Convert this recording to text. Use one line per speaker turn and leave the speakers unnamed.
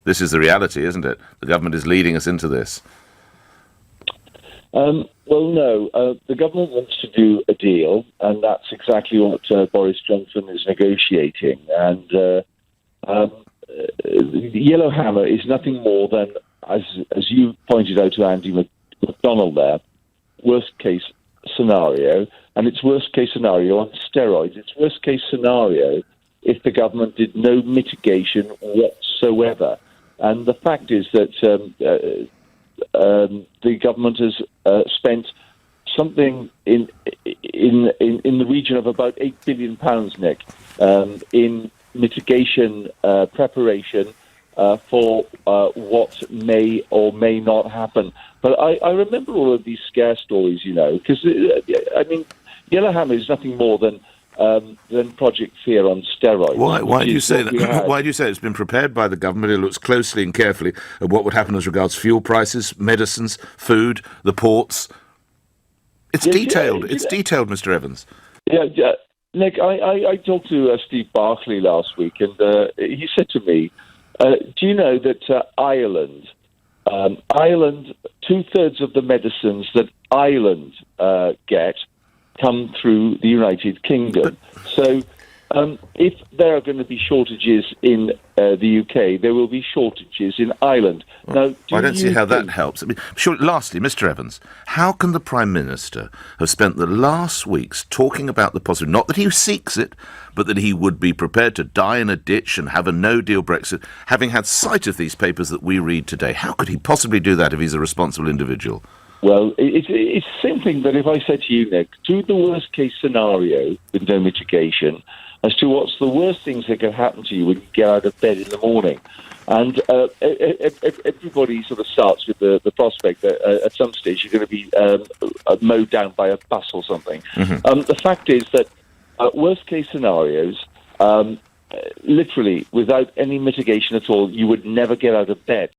This is the reality, isn't it? The government is leading us into this.
Well, no. The government wants to do a deal, and that's exactly what Boris Johnson is negotiating. And Yellowhammer is nothing more than, as you pointed out to Andy McDonald there, worst-case scenario, and it's worst-case scenario on steroids. It's worst-case scenario if the government did no mitigation whatsoever. And the fact is that the government has spent something in the region of about £8 billion, Nick, in mitigation preparation for what may or may not happen. But I remember all of these scare stories, because, Yellowhammer is nothing more than Project Fear on steroids.
Why do you say that? Why do you say it's been prepared by the government? It looks closely and carefully at what would happen as regards fuel prices, medicines, food, the ports. It's detailed. It's detailed, Mr. Evans.
Yeah. Nick, I talked to Steve Barclay last week, and he said to me, do you know that Ireland, 2/3 of the medicines that Ireland get come through the United Kingdom? So if there are going to be shortages in the UK, there will be shortages in Ireland. Now,
I don't see how that helps. Lastly, Mr. Evans, how can the Prime Minister have spent the last weeks talking about the possibility, not that he seeks it, but that he would be prepared to die in a ditch and have a no-deal Brexit, having had sight of these papers that we read today? How could he possibly do that if he's a responsible individual?
Well, it's the same thing that if I said to you, Nick, do the worst-case scenario with no mitigation as to what's the worst things that can happen to you when you get out of bed in the morning. And everybody sort of starts with the prospect that at some stage you're going to be mowed down by a bus or something. Mm-hmm. The fact is that worst-case scenarios, literally, without any mitigation at all, you would never get out of bed.